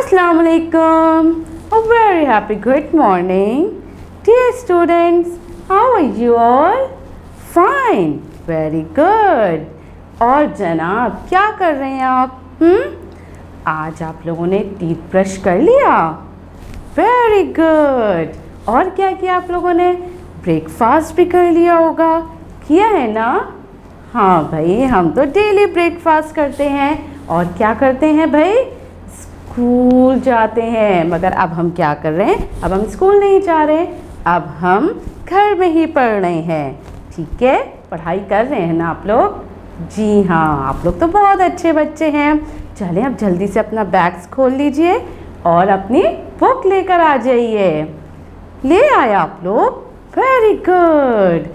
Assalamu alaikum. A very happy good morning. Dear students, how are you all? Fine. Very good. और जनाब क्या कर रहे हैं आप? आज आप लोगों ने टीथ ब्रश कर लिया? Very good. और क्या किया आप लोगों ने? ब्रेकफास्ट भी कर लिया होगा. किया है ना? हाँ भाई, हम तो डेली ब्रेकफास्ट करते हैं. और क्या करते हैं भाई? स्कूल जाते हैं. मगर अब हम क्या कर रहे हैं? अब हम स्कूल नहीं जा रहे, अब हम घर में ही पढ़ रहे हैं. ठीक है, पढ़ाई कर रहे हैं ना आप लोग? जी हाँ, आप लोग तो बहुत अच्छे बच्चे हैं. चलें अब जल्दी से अपना बैग्स खोल लीजिए और अपनी बुक लेकर आ जाइए. ले आए आप लोग? Very good.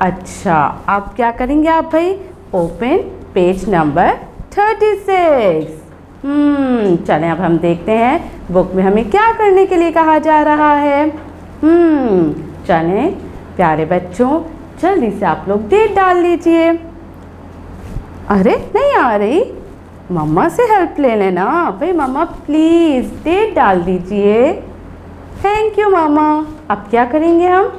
अच्छा, अब क्या करेंगे आप भाई? Open page number 36. चलें अब हम देखते हैं बुक में हमें क्या करने के लिए कहा जा रहा है. चलें प्यारे बच्चों, जल्दी से आप लोग डेट डाल लीजिए. अरे नहीं आ रही? मम्मा से हेल्प ले लेना भाई. मम्मा प्लीज़ डेट डाल दीजिए. थैंक यू मम्मा. अब क्या करेंगे हम?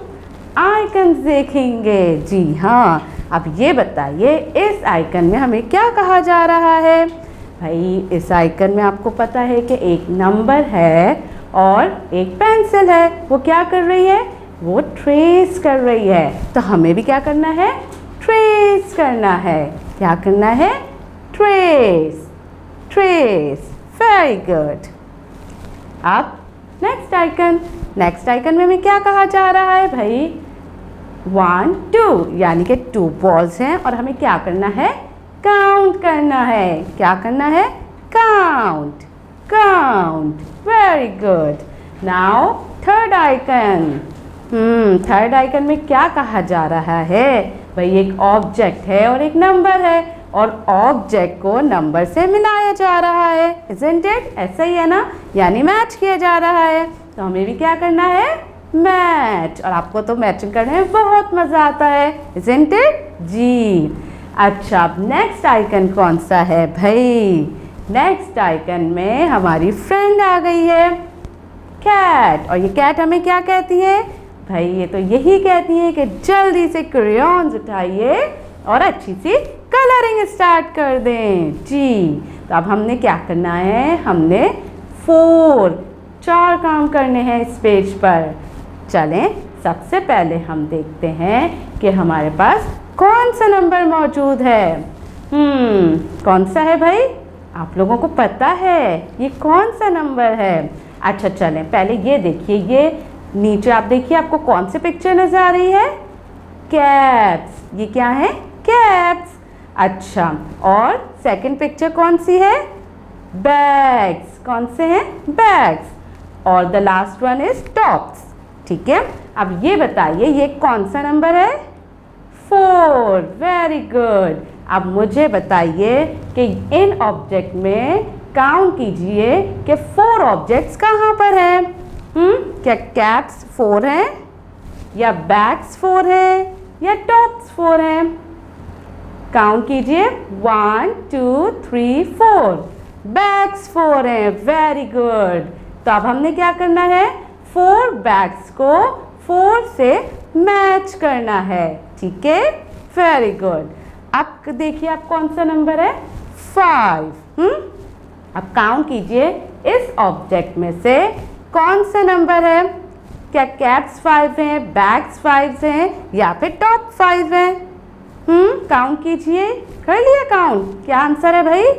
आइकन्स देखेंगे. जी हाँ, अब ये बताइए इस आइकन में हमें क्या कहा जा रहा है? भाई इस आइकन में आपको पता है कि एक नंबर है और एक पेंसिल है. वो क्या कर रही है? वो ट्रेस कर रही है. तो हमें भी क्या करना है? ट्रेस करना है. क्या करना है? ट्रेस. ट्रेस. Very good. अब नेक्स्ट आइकन. नेक्स्ट आइकन में हमें क्या कहा जा रहा है भाई? 1 2, यानी कि 2 बॉल्स हैं और हमें क्या करना है? काउंट करना है. क्या करना है? Count. Count. Very good. Now third icon. Third icon में क्या कहा जा रहा है भाई? एक ऑब्जेक्ट है और एक नंबर है और ऑब्जेक्ट को नंबर से मिलाया जा रहा है. Isn't it? ऐसा ही है ना, यानी मैच किया जा रहा है. तो हमें भी क्या करना है? मैच. और आपको तो मैचिंग करने में बहुत मज़ा आता है. Isn't it? जी. अच्छा, अब नेक्स्ट आइकन कौन सा है भाई? नेक्स्ट आइकन में हमारी फ्रेंड आ गई है, कैट. और ये कैट हमें क्या कहती है भाई? ये तो यही कहती है कि जल्दी से क्रेयॉन्स उठाइए और अच्छी सी कलरिंग स्टार्ट कर दें. जी, तो अब हमने क्या करना है? हमने 4 काम करने हैं इस पेज पर. चलें सबसे पहले हम देखते हैं कि हमारे पास कौन सा नंबर मौजूद है. कौन सा है भाई? आप लोगों को पता है ये कौन सा नंबर है? अच्छा चलें पहले ये देखिए. ये नीचे आप देखिए, आपको कौन सी पिक्चर नज़र आ रही है? कैप्स. ये क्या है? कैप्स. अच्छा, और सेकंड पिक्चर कौन सी है? बैग्स. कौन से हैं? बैग्स. और the last one is tops. ठीक है, अब ये बताइए ये कौन सा नंबर है? 4. Very good. अब मुझे बताइए कि इन ऑब्जेक्ट में काउंट कीजिए कि 4 ऑब्जेक्ट्स कहाँ पर हैं. क्या कैप्स 4 हैं, या बैग्स 4 हैं, या टॉप्स 4 हैं? काउंट कीजिए. 1 2 3 4. बैग्स 4 हैं. Very good. तो अब हमने क्या करना है? 4 बैग्स को 4 से मैच करना है. ठीक है, वेरी गुड. अब देखिए आप कौन सा नंबर है? 5. अब काउंट कीजिए इस ऑब्जेक्ट में से कौन सा नंबर है? क्या कैप्स 5 हैं, बैग्स 5 हैं, या फिर टॉप 5 हैं? काउंट कीजिए. कर लिया काउंट? क्या आंसर है भाई?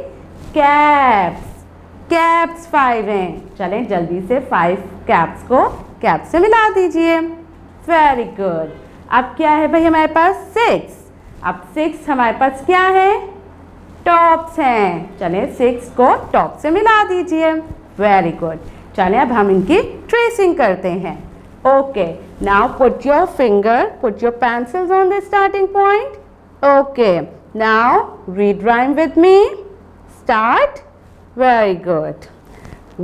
कैप्स. कैप्स 5 हैं. चलें जल्दी से 5 कैप्स को कैप से मिला दीजिए. Very good. अब क्या है भाई हमारे पास? 6. अब 6 हमारे पास क्या है? टॉप्स हैं. चलें 6 को टॉप से मिला दीजिए. Very good. चलें अब हम इनकी ट्रेसिंग करते हैं. Okay, now put your finger, put your pencils on the starting point. Okay, now read rhyme with me. Start. Very good.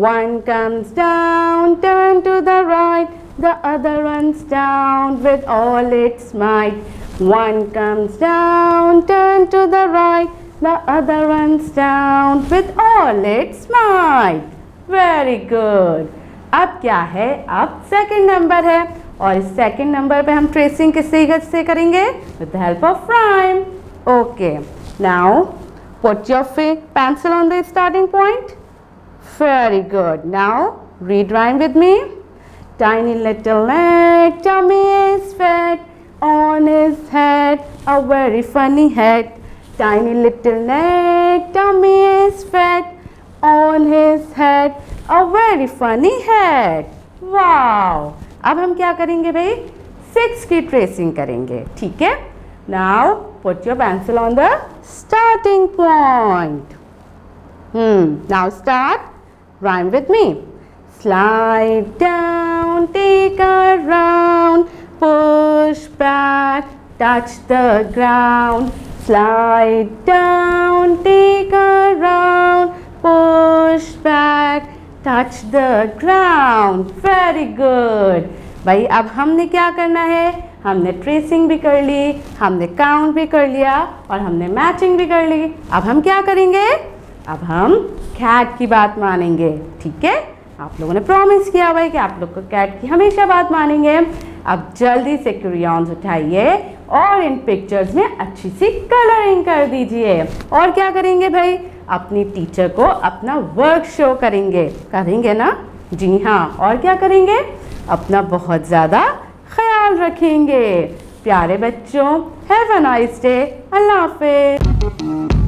One comes down, turn to the right, the other runs down with all its might. One comes down, turn to the right, the other runs down with all its might. Very good. अब क्या है, अब second number है और इस second number पे हम tracing किससे करेंगे? With the help of rhyme. Okay, now put your pencil on the starting point. Very good. Now read rhyme with me. Tiny little leg, tummy is fat, on his head a very funny hat. Tiny little leg, tummy is fat, on his head a very funny hat. Wow! अब हम क्या करेंगे भाई? 6 की tracing करेंगे, ठीक है? Now put your pencil on the starting point. Now start. Rhyme with me. Slide down, take a round, push back, touch the ground. Slide down, take a round, push back, touch the ground. Very good. भाई अब हमने क्या करना है? हमने tracing भी कर ली, हमने काउंट भी कर लिया और हमने मैचिंग भी कर ली। अब हम क्या करेंगे? अब हम कैट की बात मानेंगे, ठीक है? आप लोगों ने प्रॉमिस किया भाई कि आप लोग को कैट की हमेशा बात मानेंगे। अब जल्दी से क्रेयॉन्स उठाइए और इन पिक्चर्स में अच्छी सी कलरिंग कर दीजिए। और क्या करेंगे भाई? अपनी टीचर को अपना वर्क शो करेंगे ना? जी हाँ। और क्या करेंगे? अपना बहुत ज़्यादा ख्याल रखेंगे। प्यारे बच्चों, हैव अ नाइस डे। अल्लाह हाफिज़।